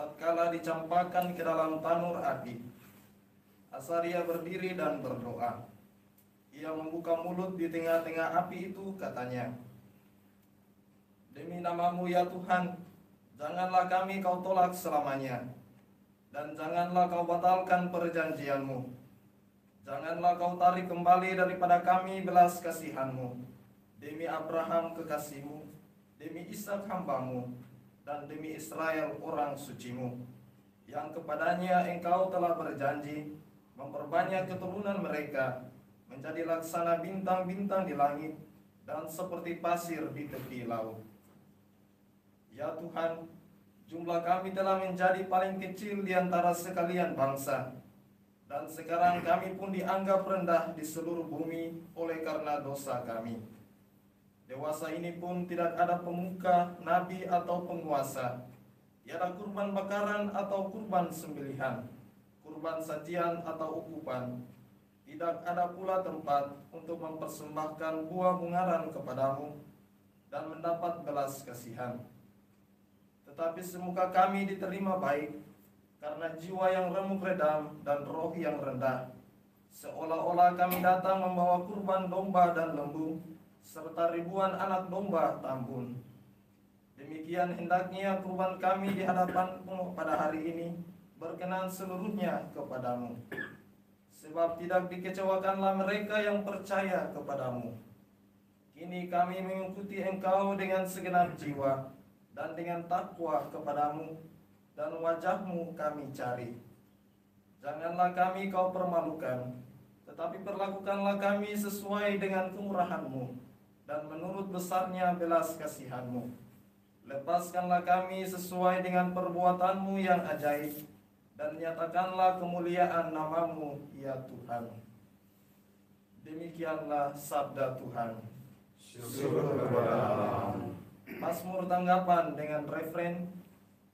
tatkala dicampakkan ke dalam tanur api. Asaria berdiri dan berdoa. Ia membuka mulut di tengah-tengah api itu, katanya, "Demi namamu ya Tuhan, janganlah kami kau tolak selamanya, dan janganlah kau batalkan perjanjianmu. Janganlah kau tarik kembali daripada kami belas kasihanmu. Demi Abraham kekasihmu, demi Ishak hambamu, dan demi Israel orang sucimu, yang kepadanya engkau telah berjanji memperbanyak keturunan mereka, menjadi laksana bintang-bintang di langit dan seperti pasir di tepi laut. Ya Tuhan, jumlah kami telah menjadi paling kecil di antara sekalian bangsa, dan sekarang kami pun dianggap rendah di seluruh bumi oleh karena dosa kami. Dewasa ini pun tidak ada pemuka, nabi atau penguasa, tiada kurban bakaran atau kurban sembelihan, kurban sajian atau ukupan. Tidak ada pula tempat untuk mempersembahkan buah bungaran kepadamu dan mendapat belas kasihan. Tetapi semoga kami diterima baik, karena jiwa yang remuk redam dan roh yang rendah, seolah-olah kami datang membawa kurban domba dan lembu, serta ribuan anak domba tambun. Demikian hendaknya kurban kami di hadapanmu pada hari ini berkenan seluruhnya kepadamu. Sebab tidak dikecewakanlah mereka yang percaya kepadamu. Kini kami mengikuti engkau dengan segenap jiwa dan dengan takwa kepadamu, dan wajahmu kami cari. Janganlah kami kau permalukan, tetapi perlakukanlah kami sesuai dengan kemurahanmu dan menurut besarnya belas kasihanmu. Lepaskanlah kami sesuai dengan perbuatanmu yang ajaib, dan nyatakanlah kemuliaan namamu ya Tuhan." Demikianlah sabda Tuhan. Syukur kepada Allah. Mazmur tanggapan dengan refren,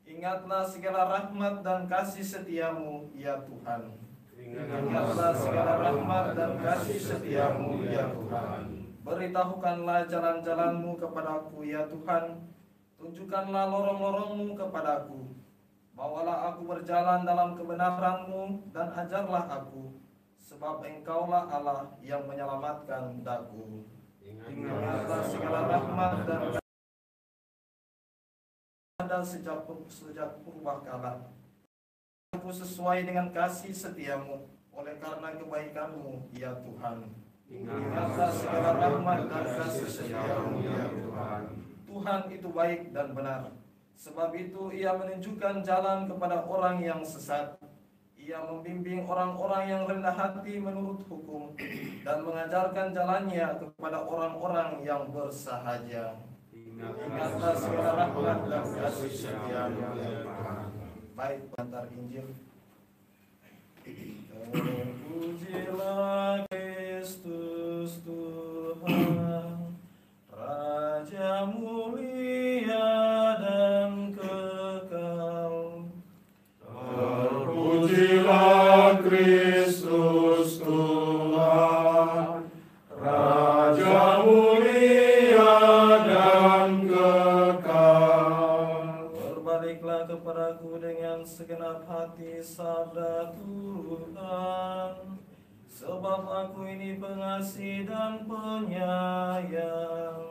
"Ingatlah segala rahmat dan kasih setiamu ya Tuhan." Ingatlah segala rahmat dan kasih setiamu ya Tuhan. Beritahukanlah jalan-jalanmu kepadaku ya Tuhan. Tunjukkanlah lorong-lorongmu kepadaku. Bawalah aku berjalan dalam kebenaranmu dan ajarlah aku, sebab engkaulah Allah yang menyelamatkan daku. Ingatlah segala rahmat dan ada sejak purbakala. Aku sesuai dengan kasih setiamu, oleh karena kebaikanmu ya Tuhan. Ingatlah segala rahmat dan kasih setiamu ya Tuhan. Tuhan itu baik dan benar. Sebab itu ia menunjukkan jalan kepada orang yang sesat. Ia membimbing orang-orang yang rendah hati menurut hukum, dan mengajarkan jalannya kepada orang-orang yang bersahaja. Ingatlah segala rahmat dan kasih setiamu ya Tuhan. Baik, pengantar Injil. Terpujilah Kristus Tuhan, Raja mulia dan kekal. Terpujilah Kristus Tuhan, Raja mulia dan kekal. Berbaliklah kepadaku dengan segenap hati, sabda Tuhan, sebab aku ini pengasih dan penyayang.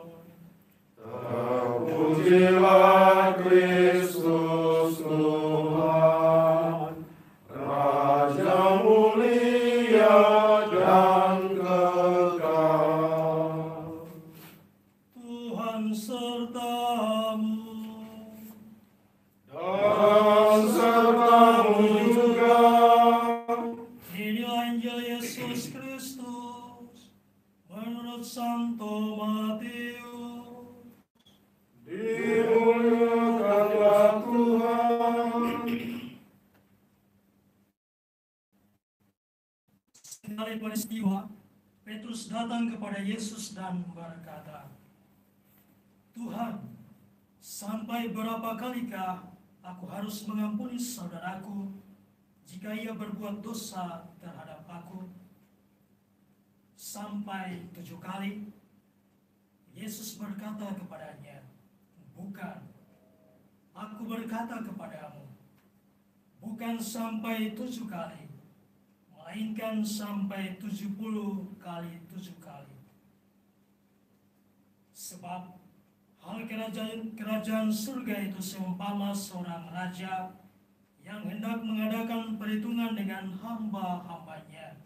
Terpujilah Kristus Tuhan, Raja mulia dan kekal. Tuhan sertamu. Dan sertamu juga. Inilah Injil Yesus Kristus menurut Santo Matius. Dimuliakanlah Tuhan. Sekali peristiwa, Petrus datang kepada Yesus dan berkata, "Tuhan, sampai berapa kalikah aku harus mengampuni saudaraku jika ia berbuat dosa terhadap aku? Sampai 7 kali?" Yesus berkata kepadanya, "Bukan, aku berkata kepadamu, bukan sampai 7 kali, melainkan sampai 70 kali 7 kali. Sebab hal kerajaan surga itu seumpama seorang raja yang hendak mengadakan perhitungan dengan hamba-hambanya.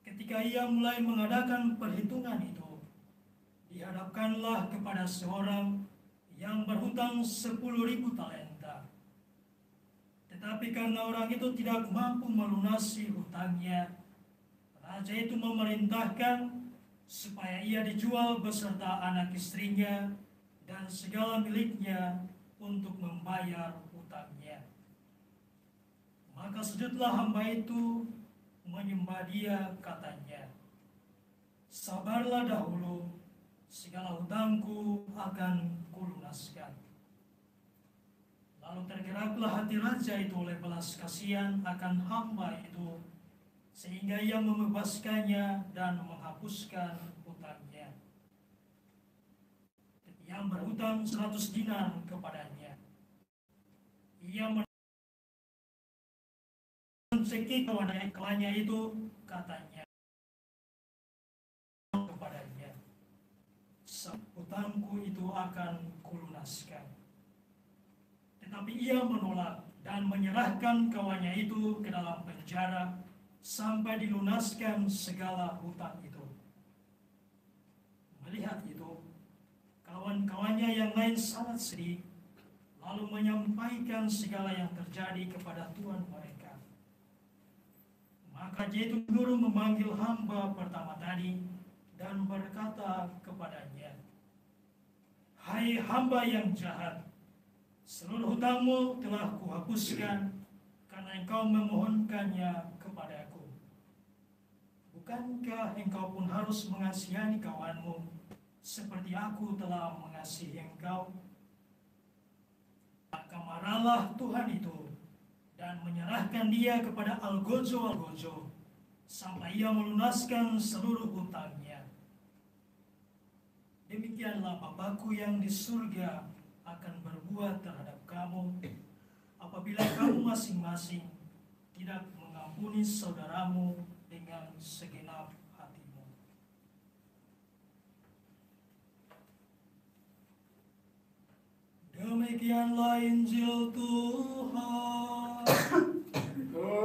Ketika ia mulai mengadakan perhitungan itu, dihadapkanlah kepada seorang yang berhutang 10.000 talenta. Tetapi karena orang itu tidak mampu melunasi hutangnya, raja itu memerintahkan supaya ia dijual beserta anak istrinya dan segala miliknya untuk membayar hutangnya. Maka sujudlah hamba itu menyembah dia, katanya, sabarlah dahulu, segala hutangku akan kulunaskan. Lalu tergeraklah hati raja itu oleh belas kasihan akan hamba itu, sehingga ia membebaskannya dan menghapuskan hutangnya. Yang berhutang 100 dinar kepadanya, ia mencekik kawannya itu, katanya kepadanya, hutangku itu akan kulunaskan. Tetapi ia menolak dan menyerahkan kawannya itu ke dalam penjara sampai dilunaskan segala hutang itu. Melihat itu, kawan-kawannya yang lain sangat sedih, lalu menyampaikan segala yang terjadi kepada tuan mereka. Maka dia itu guru memanggil hamba pertama tadi dan berkata kepadanya, hai hamba yang jahat, seluruh hutangmu telah kuhapuskan karena engkau memohonkannya kepadaku. Bukankah engkau pun harus mengasihani kawanmu seperti aku telah mengasihi engkau? Maka marahlah Tuhan itu dan menyerahkan dia kepada algojo sampai ia melunaskan seluruh hutangnya. Demikianlah Bapakku yang di surga akan berbuat terhadap kamu apabila kamu masing-masing tidak mengampuni saudaramu dengan segenap hatimu. Demikianlah Injil Tuhan.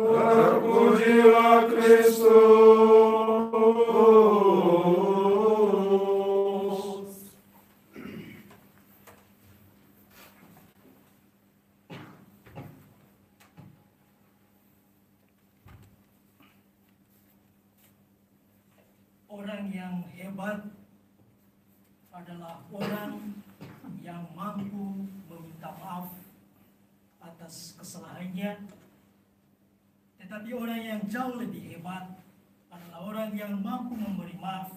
Terpujilah Kristus. Orang yang hebat adalah orang yang mampu meminta maaf atas kesalahannya. Tetapi orang yang jauh lebih hebat adalah orang yang mampu memberi maaf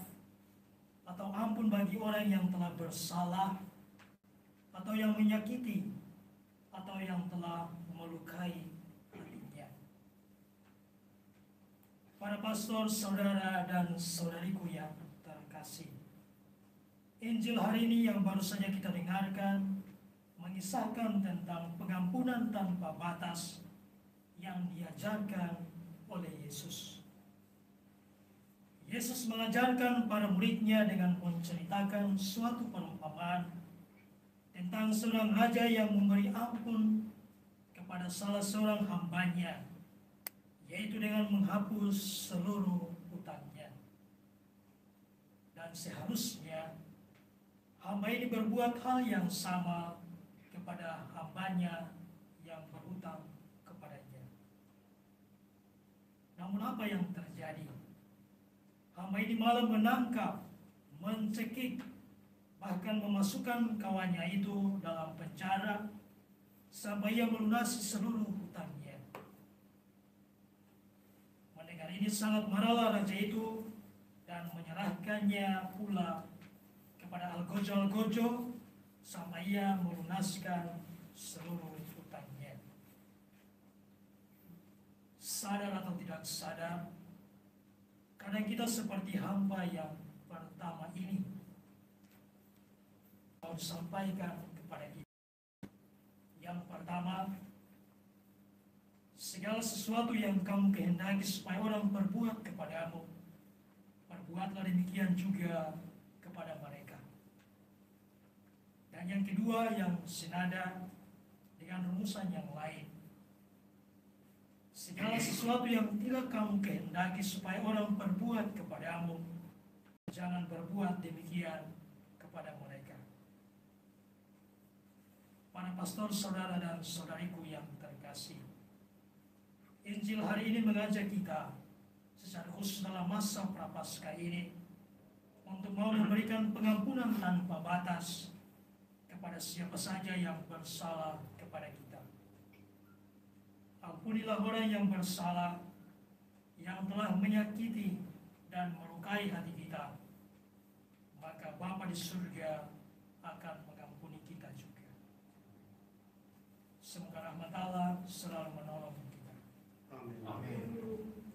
atau ampun bagi orang yang telah bersalah atau yang menyakiti atau yang telah melukai hatinya. Para pastor, saudara dan saudariku yang terkasih, Injil hari ini yang baru saja kita dengarkan mengisahkan tentang pengampunan tanpa batas yang diajarkan oleh Yesus. Yesus mengajarkan para muridnya dengan menceritakan suatu perumpamaan tentang seorang raja yang memberi ampun kepada salah seorang hambanya, yaitu dengan menghapus seluruh hutangnya. Dan seharusnya hamba ini berbuat hal yang sama kepada hambanya yang berhutang kepadanya. Namun apa yang terjadi? Hamba ini malah menangkap, mencekik, bahkan memasukkan kawannya itu dalam penjara sampai ia melunasi seluruh hutangnya. Mendengar ini sangat marahlah raja itu dan menyerahkannya pula kepada algojo sampai ia melunaskan seluruh hutangnya. Sadar atau tidak sadar, kadang kita seperti hamba yang pertama ini mau disampaikan kepada kita. Yang pertama, segala sesuatu yang kamu kehendaki supaya orang perbuat kepadamu, perbuatlah demikian juga kepada mereka. Dan yang kedua yang senada dengan rumusan yang lain, segala sesuatu yang tidak kamu kehendaki supaya orang perbuat kepadamu, jangan berbuat demikian kepada mereka. Para pastor, saudara dan saudariku yang terkasih, Injil hari ini mengajak kita secara khusus dalam masa Prapaskah ini untuk mau memberikan pengampunan tanpa batas kepada siapa saja yang bersalah kepada kita. Ampunilah orang yang bersalah, yang telah menyakiti dan melukai hati kita, maka Bapa di surga akan mengampuni kita juga. Semoga rahmat Allah selalu menolong kita. Amin.